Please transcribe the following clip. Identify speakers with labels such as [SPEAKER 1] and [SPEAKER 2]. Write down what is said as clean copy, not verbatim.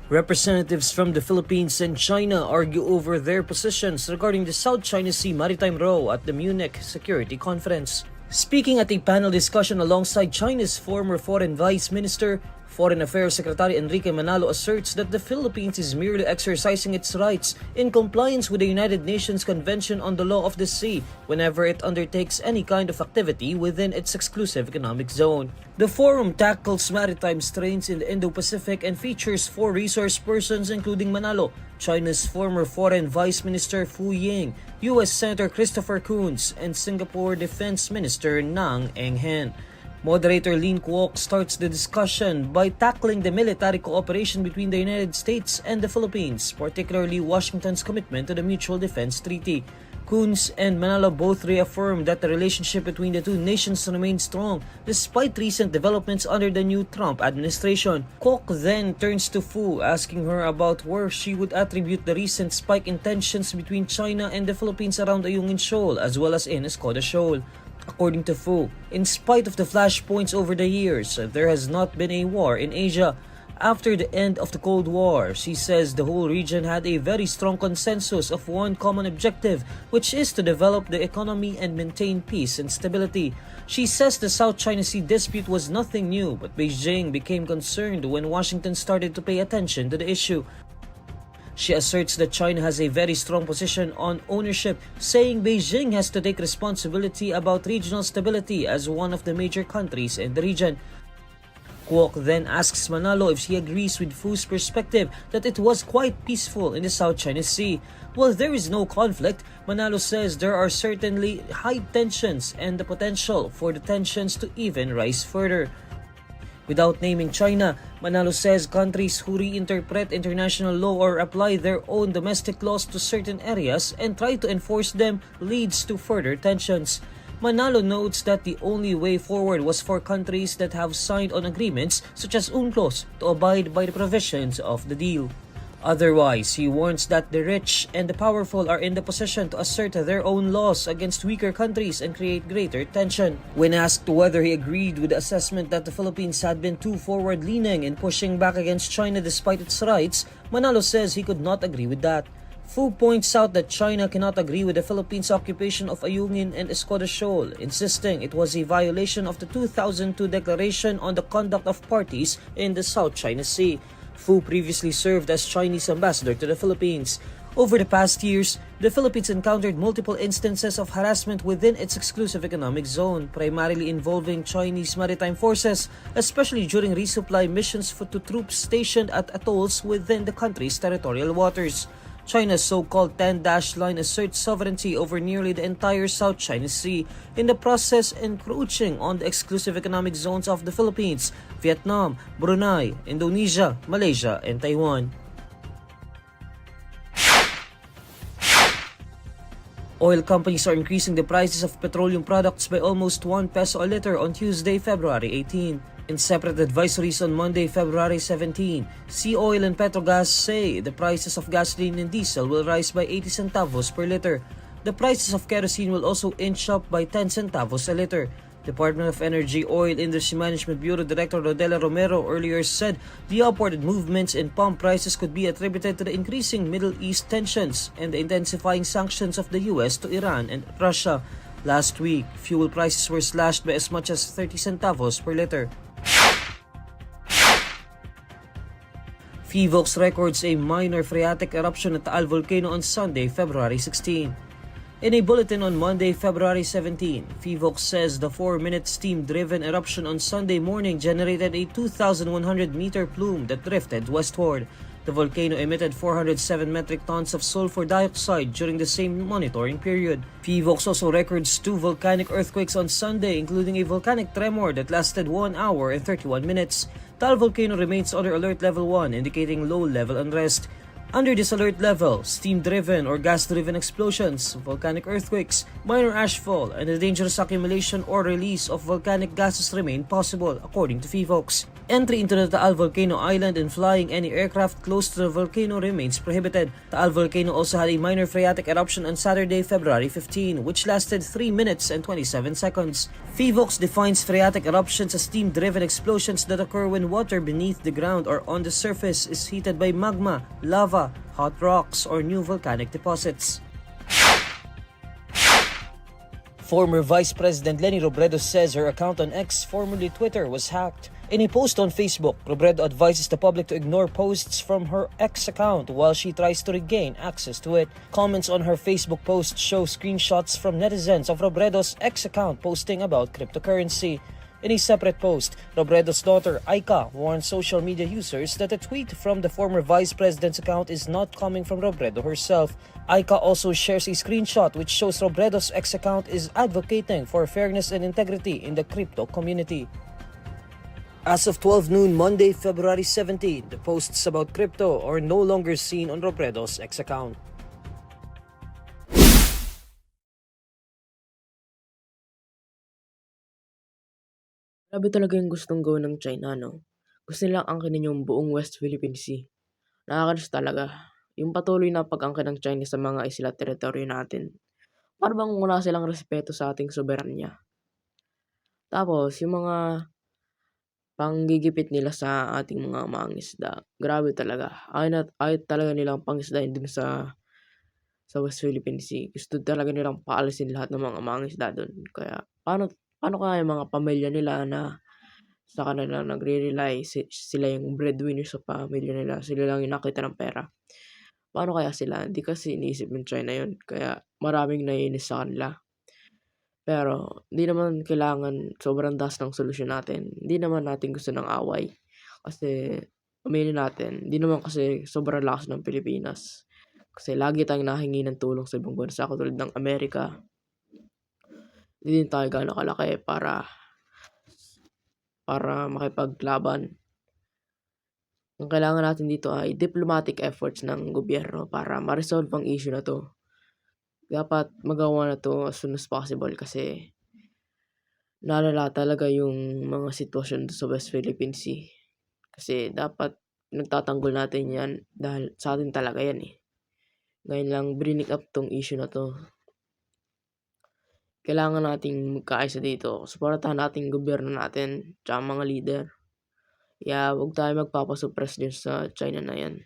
[SPEAKER 1] Representatives from the Philippines and China argue over their positions regarding the South China Sea maritime row at the Munich Security Conference. Speaking at a panel discussion alongside China's former Foreign Vice Minister, Foreign Affairs Secretary Enrique Manalo asserts that the Philippines is merely exercising its rights in compliance with the United Nations Convention on the Law of the Sea whenever it undertakes any kind of activity within its exclusive economic zone. The forum tackles maritime strains in the Indo-Pacific and features 4 resource persons including Manalo, China's former Foreign Vice Minister Fu Ying, U.S. Senator Christopher Coons, and Singapore Defense Minister Nang Eng-Hen. Moderator Lin Kuok starts the discussion by tackling the military cooperation between the United States and the Philippines, particularly Washington's commitment to the Mutual Defense Treaty. Coons and Manalo both reaffirmed that the relationship between the two nations remains strong despite recent developments under the new Trump administration. Kuok then turns to Fu, asking her about where she would attribute the recent spike in tensions between China and the Philippines around Ayungin Shoal as well as in Escoda Shoal. According to Fu, in spite of the flashpoints over the years, there has not been a war in Asia. After the end of the Cold War, she says the whole region had a very strong consensus of one common objective, which is to develop the economy and maintain peace and stability. She says the South China Sea dispute was nothing new, but Beijing became concerned when Washington started to pay attention to the issue. She asserts that China has a very strong position on ownership, saying Beijing has to take responsibility about regional stability as one of the major countries in the region. Kuok then asks Manalo if she agrees with Fu's perspective that it was quite peaceful in the South China Sea. While there is no conflict, Manalo says there are certainly high tensions and the potential for the tensions to even rise further. Without naming China, Manalo says countries who reinterpret international law or apply their own domestic laws to certain areas and try to enforce them leads to further tensions. Manalo notes that the only way forward was for countries that have signed on agreements such as UNCLOS to abide by the provisions of the deal. Otherwise, he warns that the rich and the powerful are in the position to assert their own laws against weaker countries and create greater tension. When asked whether he agreed with the assessment that the Philippines had been too forward-leaning in pushing back against China despite its rights, Manalo says he could not agree with that. Fu points out that China cannot agree with the Philippines' occupation of Ayungin and Escoda Shoal, insisting it was a violation of the 2002 Declaration on the Conduct of Parties in the South China Sea. Fu previously served as Chinese ambassador to the Philippines. Over the past years, the Philippines encountered multiple instances of harassment within its exclusive economic zone, primarily involving Chinese maritime forces, especially during resupply missions to troops stationed at atolls within the country's territorial waters. China's so-called 10-dash line asserts sovereignty over nearly the entire South China Sea, in the process encroaching on the exclusive economic zones of the Philippines, Vietnam, Brunei, Indonesia, Malaysia, and Taiwan. Oil companies are increasing the prices of petroleum products by almost 1 peso a liter on Tuesday, February 18. In separate advisories on Monday, February 17, Sea Oil and Petrogas say the prices of gasoline and diesel will rise by 80 centavos per liter. The prices of kerosene will also inch up by 10 centavos a liter. Department of Energy Oil Industry Management Bureau Director Rodela Romero earlier said the upward movements in pump prices could be attributed to the increasing Middle East tensions and the intensifying sanctions of the US to Iran and Russia. Last week, fuel prices were slashed by as much as 30 centavos per liter. PHIVOLCS records a minor phreatic eruption at Taal Volcano on Sunday, February 16. In a bulletin on Monday, February 17, PHIVOLCS says the 4-minute steam-driven eruption on Sunday morning generated a 2,100-meter plume that drifted westward. The volcano emitted 407 metric tons of sulfur dioxide during the same monitoring period. PHIVOLCS also records 2 volcanic earthquakes on Sunday, including a volcanic tremor that lasted 1 hour and 31 minutes. Taal Volcano remains under Alert Level 1, indicating low-level unrest. Under this alert level, steam-driven or gas-driven explosions, volcanic earthquakes, minor ashfall, and the dangerous accumulation or release of volcanic gases remain possible, according to PHIVOLCS. Entry into the Taal Volcano Island and flying any aircraft close to the volcano remains prohibited. Taal Volcano also had a minor phreatic eruption on Saturday, February 15, which lasted 3 minutes and 27 seconds. PHIVOLCS defines phreatic eruptions as steam-driven explosions that occur when water beneath the ground or on the surface is heated by magma, lava, hot rocks, or new volcanic deposits. Former Vice President Leni Robredo says her account on X, formerly Twitter, was hacked. In a post on Facebook, Robredo advises the public to ignore posts from her X account while she tries to regain access to it. Comments on her Facebook post show screenshots from netizens of Robredo's X account posting about cryptocurrency. In a separate post, Robredo's daughter, Aika, warned social media users that a tweet from the former vice president's account is not coming from Robredo herself. Aika also shares a screenshot which shows Robredo's X account is advocating for fairness and integrity in the crypto community. As of 12 noon Monday, February 17, the posts about crypto are no longer seen on Robredo's X account.
[SPEAKER 2] Grabe talaga yung gustong gawin ng China 'no. Gusto nilang angkinin yung buong West Philippine Sea. Nakakainis talaga. Yung patuloy na pag-angkin ng China sa mga isla teritoryo natin. Para bang wala silang respeto sa ating soberanya. Tapos yung mga panggigipit nila sa ating mga mangingisda, grabe talaga. Ayaw talaga nilang pangisdahin dun sa West Philippine Sea. Gusto talaga nilang paalisin lahat ng mga mangingisda dun. Kaya paano paano kaya yung mga pamilya nila na sa kanila nagre-rely, sila yung breadwinner sa pamilya nila, sila lang yung nakita ng pera. Paano kaya sila? Hindi kasi iniisip ng China yun, kaya maraming naiinis sa kanila. Pero hindi naman kailangan sobrang das ng solusyon natin. Hindi naman natin gusto ng away. Kasi aminin natin, hindi naman kasi sobrang lakas ng Pilipinas. Kasi lagi tayong nahingi ng tulong sa ibang bansa katulad ng Amerika. Hindi din tayo gaano kalaki para makipaglaban. Ang kailangan natin dito ay diplomatic efforts ng gobyerno para ma-resolve ang issue na 'to. Dapat magawa na 'to as soon as possible kasi lalala talaga yung mga sitwasyon sa West Philippine Sea. Kasi dapat nagtatanggol natin 'yan dahil sa atin talaga 'yan, eh. Ngayon lang bring up 'tong issue na 'to. Kailangan nating magkaisa dito, suportahan natin yung gobyerno natin tsaka mga leader. Kaya huwag tayo magpapa-suppress diyan sa China na 'yan.